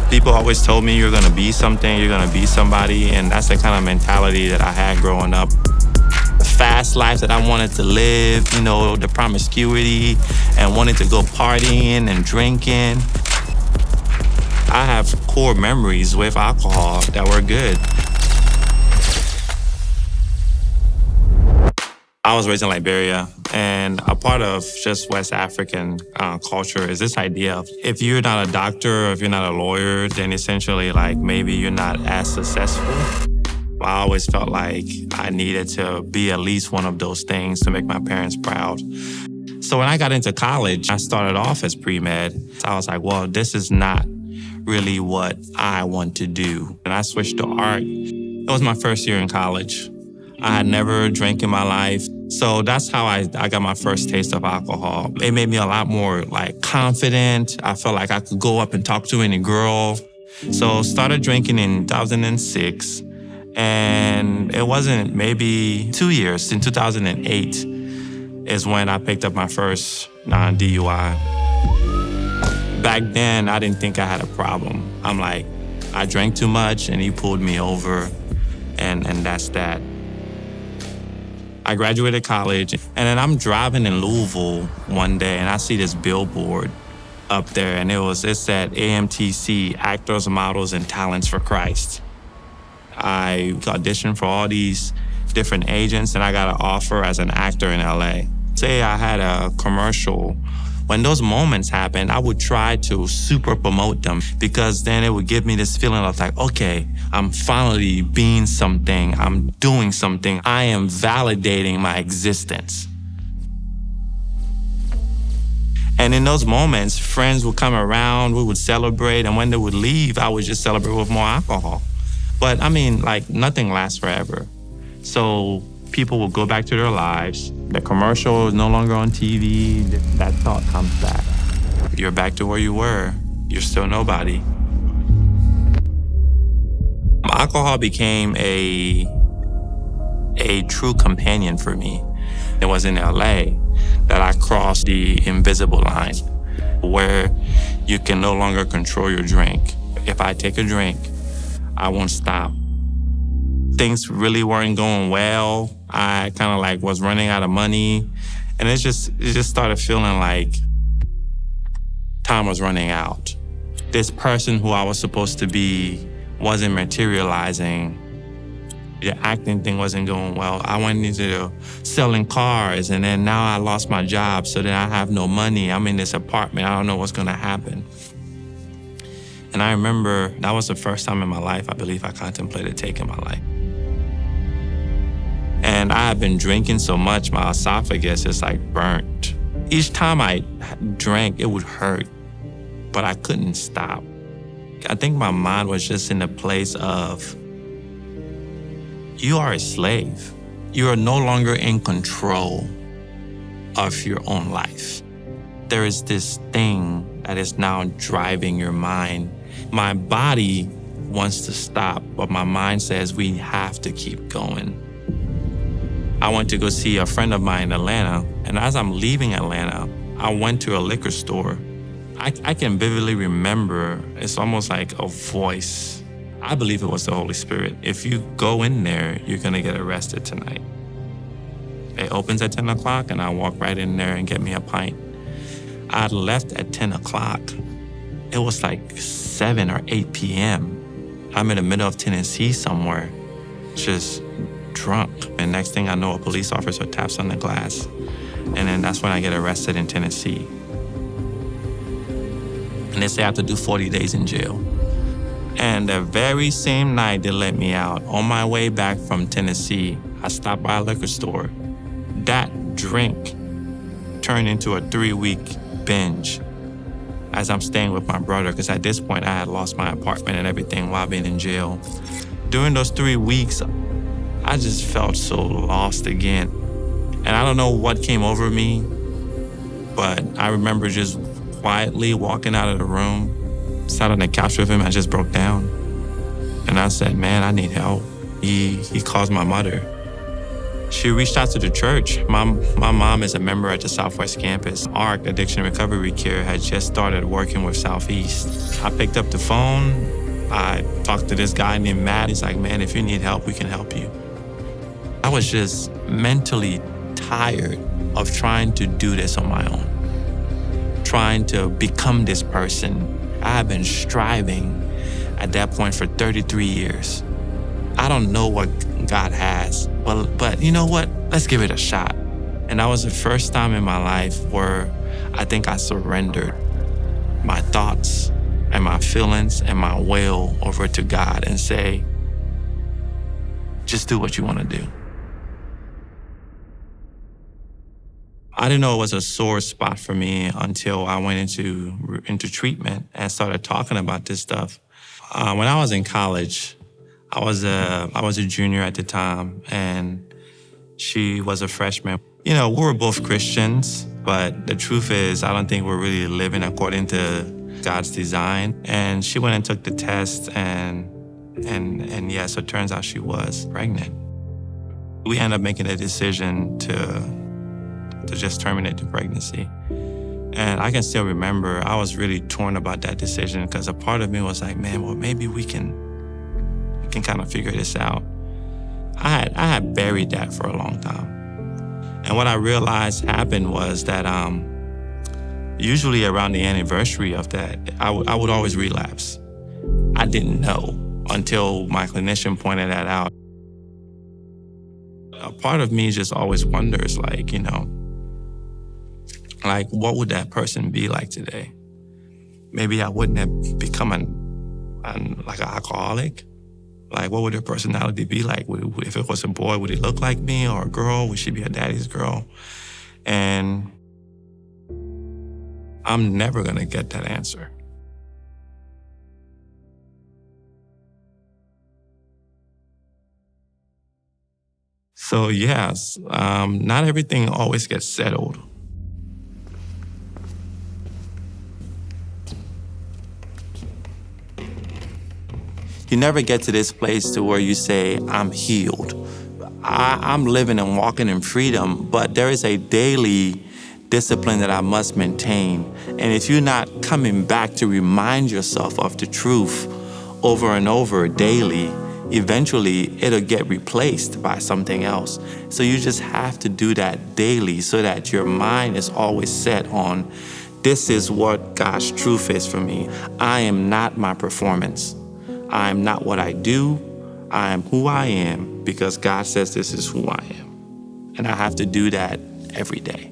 People always told me you're gonna be something, you're gonna be somebody, and that's the kind of mentality that I had growing up. The fast life that I wanted to live, the promiscuity and wanting to go partying and drinking. I have core memories with alcohol that were good. I was raised in Liberia, and a part of just West African culture is this idea of if you're not a doctor or if you're not a lawyer, then essentially maybe you're not as successful. I always felt like I needed to be at least one of those things to make my parents proud. So when I got into college, I started off as pre-med. So I was like, well, this is not really what I want to do. And I switched to art. It was my first year in college. I had never drank in my life. So that's how I got my first taste of alcohol. It made me a lot more confident. I felt like I could go up and talk to any girl. So started drinking in 2006. And it wasn't maybe 2 years. In 2008 is when I picked up my first non-DUI. Back then, I didn't think I had a problem. I'm like, I drank too much and he pulled me over and that's that. I graduated college and then I'm driving in Louisville one day and I see this billboard up there and it said AMTC, Actors, Models, and Talents for Christ. I auditioned for all these different agents and I got an offer as an actor in LA. Say I had a commercial. When those moments happened, I would try to super promote them because then it would give me this feeling of okay, I'm finally being something, I'm doing something, I am validating my existence. And in those moments, friends would come around, we would celebrate, and when they would leave, I would just celebrate with more alcohol. But nothing lasts forever. So people will go back to their lives. The commercial is no longer on TV. That thought comes back. You're back to where you were. You're still nobody. Alcohol became a true companion for me. It was in LA that I crossed the invisible line where you can no longer control your drink. If I take a drink, I won't stop. Things really weren't going well. I kind of was running out of money. And it just started feeling like time was running out. This person who I was supposed to be wasn't materializing. The acting thing wasn't going well. I went into selling cars and then now I lost my job. So then I have no money. I'm in this apartment. I don't know what's gonna happen. And I remember that was the first time in my life, I believe I contemplated taking my life. And I had been drinking so much, my esophagus is burnt. Each time I drank, it would hurt, but I couldn't stop. I think my mind was just in a place of, you are a slave. You are no longer in control of your own life. There is this thing that is now driving your mind. My body wants to stop, but my mind says we have to keep going. I went to go see a friend of mine in Atlanta, and as I'm leaving Atlanta, I went to a liquor store. I can vividly remember, it's almost like a voice. I believe it was the Holy Spirit. If you go in there, you're gonna get arrested tonight. It opens at 10 o'clock, and I walk right in there and get me a pint. I left at 10 o'clock. It was 7 or 8 p.m. I'm in the middle of Tennessee somewhere, just drunk. And next thing I know, a police officer taps on the glass. And then that's when I get arrested in Tennessee. And they say I have to do 40 days in jail. And the very same night they let me out, on my way back from Tennessee, I stopped by a liquor store. That drink turned into a 3-week binge as I'm staying with my brother, because at this point I had lost my apartment and everything while being in jail. During those 3 weeks, I just felt so lost again. And I don't know what came over me, but I remember just quietly walking out of the room, sat on the couch with him, I just broke down. And I said, man, I need help. He calls my mother. She reached out to the church. My mom is a member at the Southwest campus. ARC, Addiction Recovery Care, had just started working with Southeast. I picked up the phone. I talked to this guy named Matt. He's like, man, if you need help, we can help you. I was just mentally tired of trying to do this on my own, trying to become this person. I have been striving at that point for 33 years. I don't know what God has, but you know what? Let's give it a shot. And that was the first time in my life where I think I surrendered my thoughts and my feelings and my will over to God and say, just do what you want to do. I didn't know it was a sore spot for me until I went into treatment and started talking about this stuff. When I was in college, I was a junior at the time, and she was a freshman. You know, we were both Christians, but the truth is, I don't think we're really living according to God's design. And she went and took the test, and yes, it turns out she was pregnant. We ended up making a decision to just terminate the pregnancy. And I can still remember I was really torn about that decision because a part of me was like, man, well, maybe we can kind of figure this out. I had buried that for a long time. And what I realized happened was that usually around the anniversary of that, I would always relapse. I didn't know until my clinician pointed that out. A part of me just always wonders, like, you know, like, what would that person be like today? Maybe I wouldn't have become like an alcoholic. Like, what would their personality be like? If it was a boy, would he look like me? Or a girl, would she be a daddy's girl? And I'm never gonna get that answer. So yes, not everything always gets settled. You never get to this place to where you say, I'm healed. I'm living and walking in freedom, but there is a daily discipline that I must maintain. And if you're not coming back to remind yourself of the truth over and over daily, eventually it'll get replaced by something else. So you just have to do that daily so that your mind is always set on, this is what God's truth is for me. I am not my performance. I am not what I do. I am who I am because God says this is who I am. And I have to do that every day.